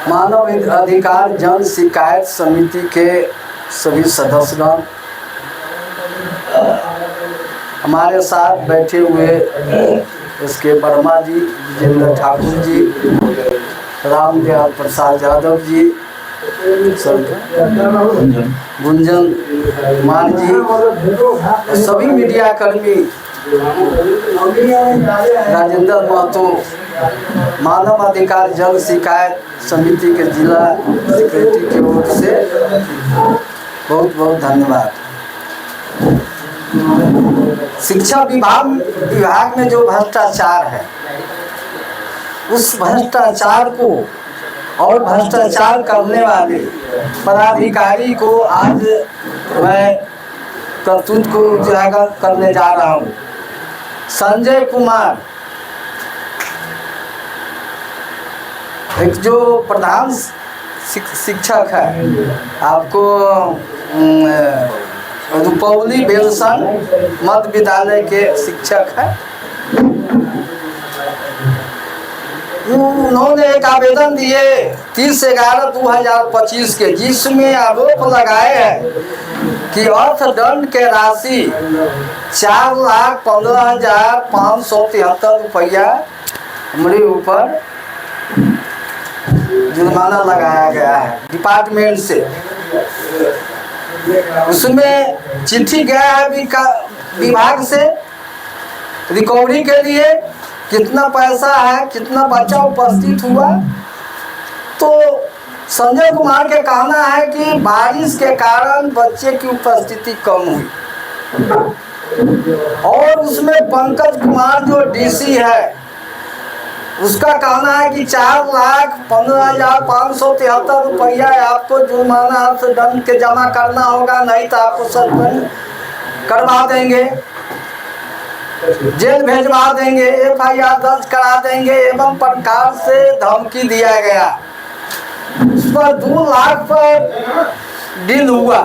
मानव अधिकार जन शिकायत समिति के सभी सदस्यगण, हमारे साथ बैठे हुए इसके वर्मा जी, विजेंद्र ठाकुर जी, रामदयाल प्रसाद यादव जी, गुंजन कुमार जी, सभी मीडिया कर्मी, राजेंद्र महतो, मानव अधिकार जन शिकायत समिति के जिला सेक्रेटरी की ओर से बहुत बहुत धन्यवाद। शिक्षा विभाग में जो भ्रष्टाचार है, उस भ्रष्टाचार को और भ्रष्टाचार करने वाले पदाधिकारी को आज मैं करतूत को उजागर करने जा रहा हूँ। संजय कुमार, एक जो प्रधान शिक्षक है, आपको रुपौली बेलसन मध्य विद्यालय के शिक्षक है, उन्होंने एक आवेदन दिए 30/11/2025 के, जिसमें आरोप लगाए हैं कि अर्थदंड के राशि 4,15,573 रुपया हमारे ऊपर जुर्माना लगाया गया है डिपार्टमेंट से। उसमें चिट्ठी गया है विभाग से रिकवरी के लिए, कितना पैसा है, कितना बच्चा उपस्थित हुआ। तो संजय कुमार के कहना है कि बारिश के कारण बच्चे की उपस्थिति कम हुई, और उसमें पंकज कुमार जो डीसी है, उसका कहना है कि 4,15,573 रुपया आपको जुर्माना दंड के जमा करना होगा, नहीं तो आपको सस्पेंड करवा देंगे, जेल भेजवा देंगे, FIR दर्ज करा देंगे, एवं प्रकार से धमकी दिया गया। उस पर 2 लाख पर डील हुआ,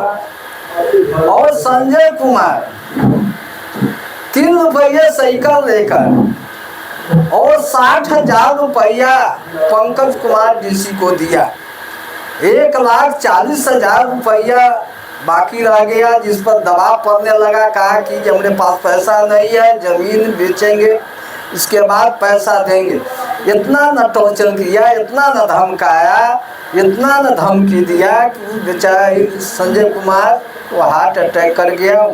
और संजय कुमार 3 रुपये साइकिल लेकर और 60,000 रुपया पंकज कुमार डीसी को दिया। 1,40,000 रुपया बाकी रह गया, जिस पर दबाव पड़ने लगा। कहा कि हमारे पास पैसा नहीं है, जमीन बेचेंगे, इसके बाद पैसा देंगे। इतना न टॉर्चर किया, इतना न धमकाया, इतना न धमकी दिया कि बेचारा संजय कुमार वो हार्ट अटैक कर गया, वो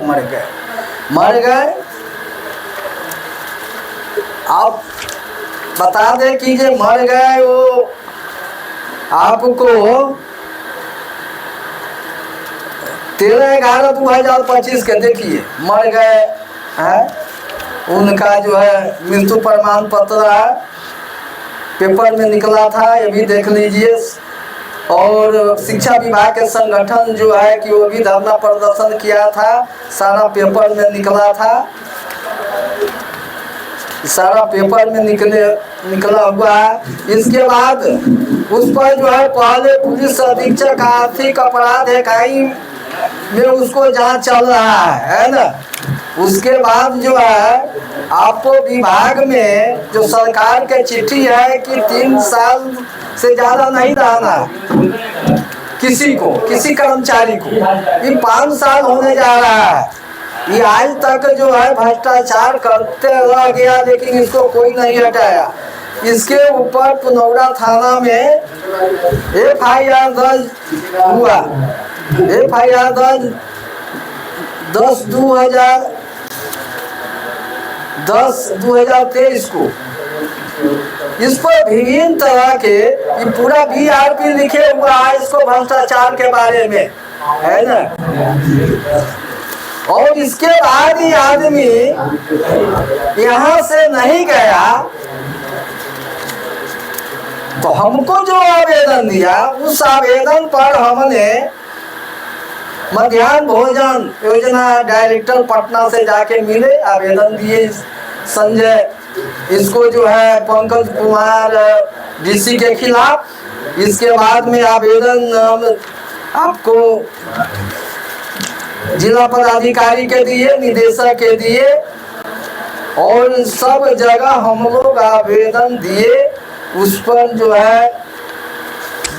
मर गए। आप बता दें कि ये मर गए, वो आपको 13/11/2025 के देखिए मर गए हैं। उनका जो है मृत्यु प्रमाण पत्र है, पेपर में निकला था, ये भी देख लीजिए। और शिक्षा विभाग के संगठन जो है कि वो भी धरना प्रदर्शन किया था, सारा पेपर में निकला था, सारा पेपर में निकला हुआ है। इसके बाद उस पर जो है पहले पुलिस अधीक्षक आर्थिक अपराध इकाई में उसको जांच चल रहा है ना। उसके बाद जो है आपको विभाग में जो सरकार के चिट्ठी है कि 3 साल से ज़्यादा नहीं रहना किसी को, किसी कर्मचारी को, ये 5 साल होने जा रहा है। ये आज तक जो है भ्रष्टाचार करते रह गया, लेकिन इसको कोई नहीं हटाया। इसके ऊपर पुनौरा थाना में FIR दर्ज हुआ, FIR दर्ज 10/2023 को। इस पर विभिन्न तरह के ये पूरा VRP लिखे हुआ है इसको भ्रष्टाचार के बारे में, है ना। और इसके बाद ही आदमी यहाँ से नहीं गया, तो हमको जो आवेदन दिया उस आवेदन पर हमने मध्याह्न भोजन योजना डायरेक्टर पटना से जाके मिले, आवेदन दिए संजय, इसको जो है पंकज कुमार डीसी के खिलाफ। इसके बाद में आवेदन हम आपको जिला पदाधिकारी के दिए, निदेशक के दिए, और सब जगह हम लोग आवेदन दिए। उस पर जो है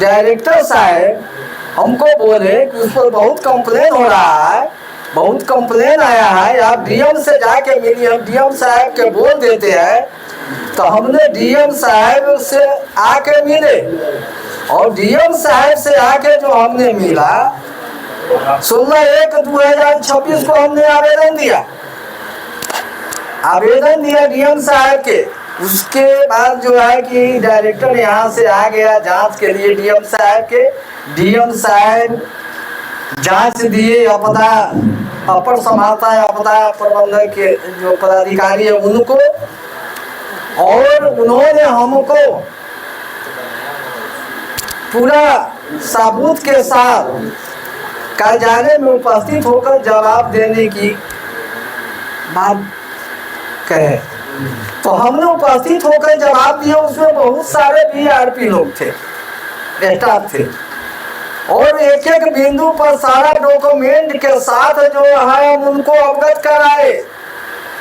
डायरेक्टर साहब हमको बोले कि उस पर बहुत कंप्लेन हो रहा है, बहुत कंप्लेन आया है, आप डीएम से जाके मिलिए। हम डीएम साहब के बोल देते हैं। तो हमने डीएम साहब से आके मिले और डीएम साहब से आके जो हमने मिला 16/1/2026 को हमने आवेदन दिया डीएम साहब के। उसके बाद जो है कि डायरेक्टर यहाँ से आ गया जांच के लिए डीएम साहब के। डीएम साहब जांच दिए, आपदा अपर संभालता है आपदा प्रबंधक के जो पदाधिकारी है उनको, और उन्होंने हमको पूरा सबूत के साथ कार्यालय में उपस्थित होकर जवाब देने की बात कहे। तो हमने उपस्थित होकर जवाब दिया। उसमें बहुत सारे वीआरपी लोग थे, स्टाफ थे, और एक एक बिंदु पर सारा डॉक्यूमेंट के साथ जो है हम उनको अवगत कराए।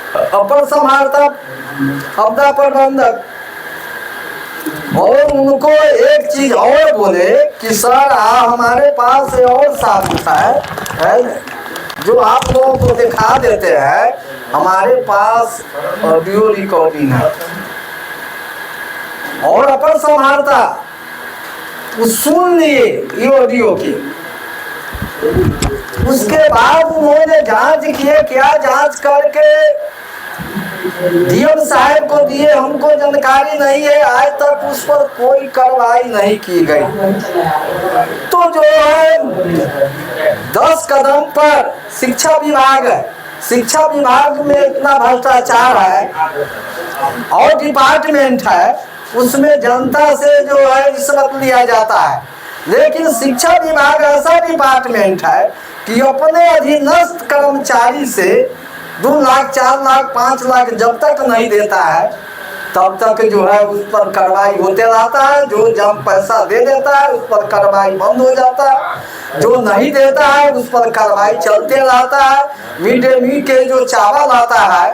अपर संभालता आपदा प्रबंधक, और उनको एक चीज और बोले कि सर हमारे पास और सबूत है जो आप लोगों को दिखा देते हैं। हमारे पास ऑडियो रिकॉर्डिंग है और अपर संभालता सुन लिए ये ऑडियो की। उसके बाद उन्होंने जांच किए, क्या जांच करके डीएम साहब को दिए। हमको जानकारी नहीं है, आज तक उस पर कोई कार्रवाई नहीं की गई। तो जो है 10 कदम पर शिक्षा विभाग है, शिक्षा विभाग में इतना भ्रष्टाचार है और डिपार्टमेंट है उसमें जनता से जो है रिश्वत लिया जाता है। लेकिन शिक्षा विभाग ऐसा डिपार्टमेंट है कि अपने अधीनस्थ कर्मचारी से 2 लाख 4 लाख 5 लाख जब तक नहीं देता है तब तक जो है उस पर कार्रवाई होते रहता है। जो जब पैसा दे देता है उस पर कार्रवाई बंद हो जाता है, जो नहीं देता है उस पर कार्रवाई चलते रहता है। मिड डे मील के जो चावल आता है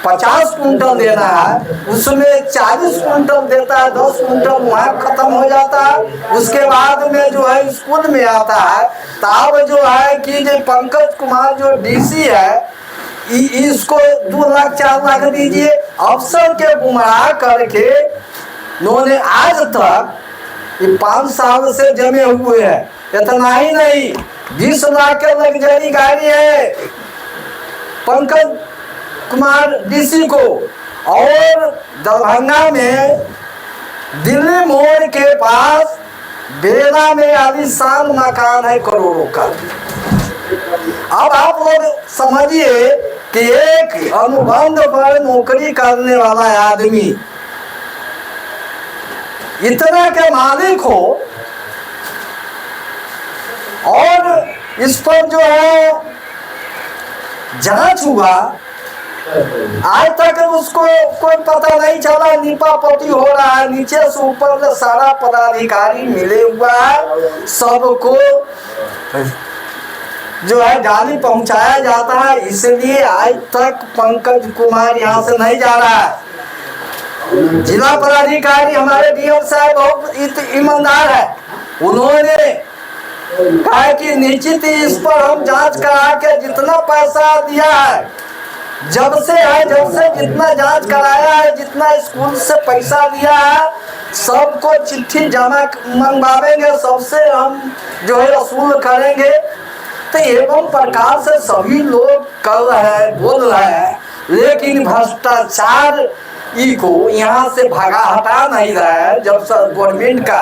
50 कुंटल देना है, उसमें 40 कुंटल देता है, 10 कुंटल वहाँ खत्म हो जाता है। उसके बाद में जो है स्कूल में आता है तब जो है कि जो पंकज कुमार जो डीसी है इसको 2 लाख 4 लाख दीजिए। अफसर के गुमराह करके उन्होंने आज तक 5 साल से जमे हुए हैं। इतना ही नहीं, 20 लाख के लग्जरी गाड़ी है पंकज कुमार डीसी को, और दरभंगा में दिल्ली मोड़ के पास बेला में आलीशान मकान है करोड़ों का। अब आप लोग समझिए कि एक अनुबंध पर नौकरी करने वाला आदमी इतना के मालिक हो और इस पर जो है जांच हुआ, आज तक उसको कोई पता नहीं चला। नीपापटी हो रहा है, नीचे से ऊपर सारा पदाधिकारी मिले हुआ है, सबको जो है गाली पहुंचाया जाता है। इसलिए आज तक पंकज कुमार यहाँ से नहीं जा रहा है। जिला पदाधिकारी हमारे डीएम साहब बहुत ईमानदार है, उन्होंने कहा कि निश्चित ही इस पर हम जांच करा के जितना पैसा दिया है जब से जितना जांच कराया है, जितना स्कूल से पैसा दिया है, सबको चिट्ठी जमा मंगवाएंगे, सबसे हम जो है वसूल करेंगे। तो एवं प्रकार से सभी लोग कर रहे हैं, बोल रहे हैं, लेकिन भ्रष्टाचार को यहाँ से भगा हटा नहीं रहा है। जब से गवर्नमेंट का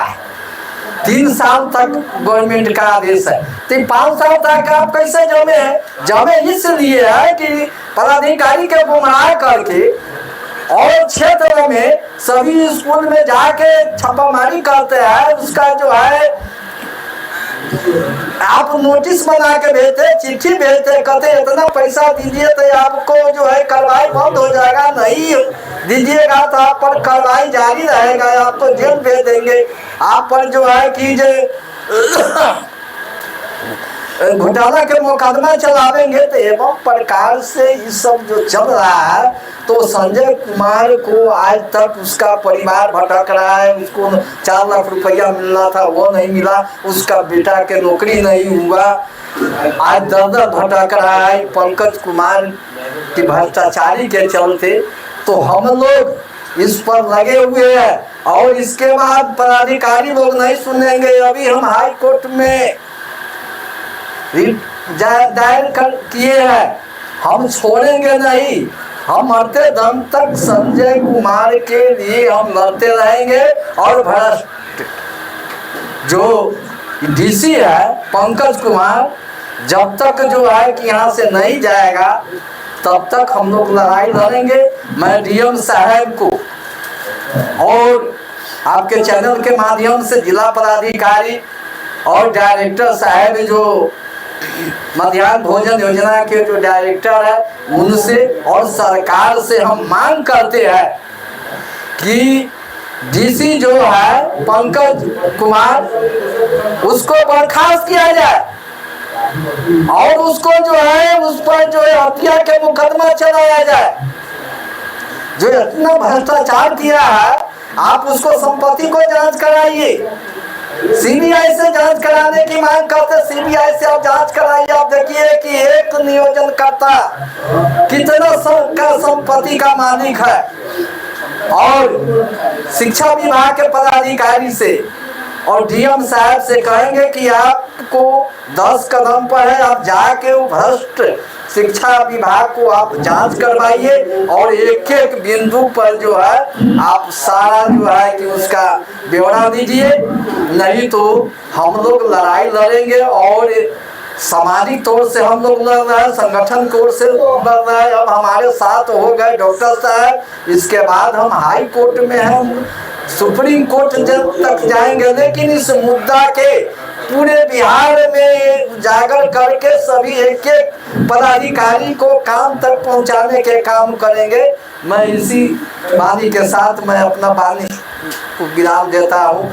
3 साल तक गवर्नमेंट का आदेश है, तो 5 साल तक आप कैसे जमे हैं? जमे इसलिए है कि पदाधिकारी के गुमराह करके और क्षेत्र में सभी स्कूल में जाके छापामारी करते हैं। उसका जो है आप नोटिस बना के भेजते, चिट्ठी भेजते, कहते इतना पैसा दीजिए तो आपको जो है कार्रवाई बंद हो जाएगा, नहीं दीजिएगा तो आप पर कार्रवाई जारी रहेगा, आपको जेल भेज देंगे, आप पर जो है कि घोटाला के मुकदमा चलावेंगे तो एवं प्रकार से ये सब जो चल रहा है, तो संजय कुमार को आज तक उसका परिवार भटक रहा है। उसको 4 लाख रुपया मिलना था वो नहीं मिला, उसका बेटा के नौकरी नहीं हुआ, आज दर भटक रहा है पंकज कुमार की भ्रष्टाचारी के चलते। तो हम लोग इस पर लगे हुए हैं और इसके बाद पदाधिकारी लोग नहीं सुनेंगे। अभी हम हाई कोर्ट में दायर किए हैं, हम छोड़ेंगे नहीं, हम मरते दम तक संजय कुमार के लिए हम लड़ते रहेंगे। और भ्रष्ट जो डीसी है पंकज कुमार, जब तक जो है कि यहाँ से नहीं जाएगा तब तक हम लोग लड़ाई लड़ेंगे। मैं डीएम साहब को और आपके चैनल के माध्यम से जिला पदाधिकारी और डायरेक्टर साहब जो मध्याह्न भोजन योजना के जो डायरेक्टर है उनसे और सरकार से हम मांग करते हैं कि डीसी जो है पंकज कुमार उसको बर्खास्त किया जाए और उसको जो है उस पर जो है हत्या के मुकदमा चलाया जाए। जो इतना भ्रष्टाचार किया है, आप उसको संपत्ति को जांच कराइए, सीबीआई से जांच कराने की मांग करते, सीबीआई से आप जांच कराइए। आप देखिए कि एक नियोजनकर्ता कितना संपत्ति का मालिक है और शिक्षा विभाग के पदाधिकारी से और डीएम साहब से कहेंगे कि आपको 10 कदम पर है, आप जाके वो भ्रष्ट शिक्षा विभाग को आप जांच करवाइए और एक एक बिंदु पर जो है आप सारा जो है कि उसका ब्यौरा दीजिए। नहीं तो हम लोग लड़ाई लड़ेंगे और सामाजिक तौर से हम लोग लड़ रहे हैं, संगठन तौर से लड़ रहे हैं। अब हमारे साथ हो गए डॉक्टर साहब, इसके बाद हम हाई कोर्ट में हैं, सुप्रीम कोर्ट तक जाएंगे। लेकिन इस मुद्दा के पूरे बिहार में उजागर करके सभी एक एक पदाधिकारी को काम तक पहुंचाने के काम करेंगे। मैं इसी वाणी के साथ मैं अपना वाणी को विराम देता हूँ।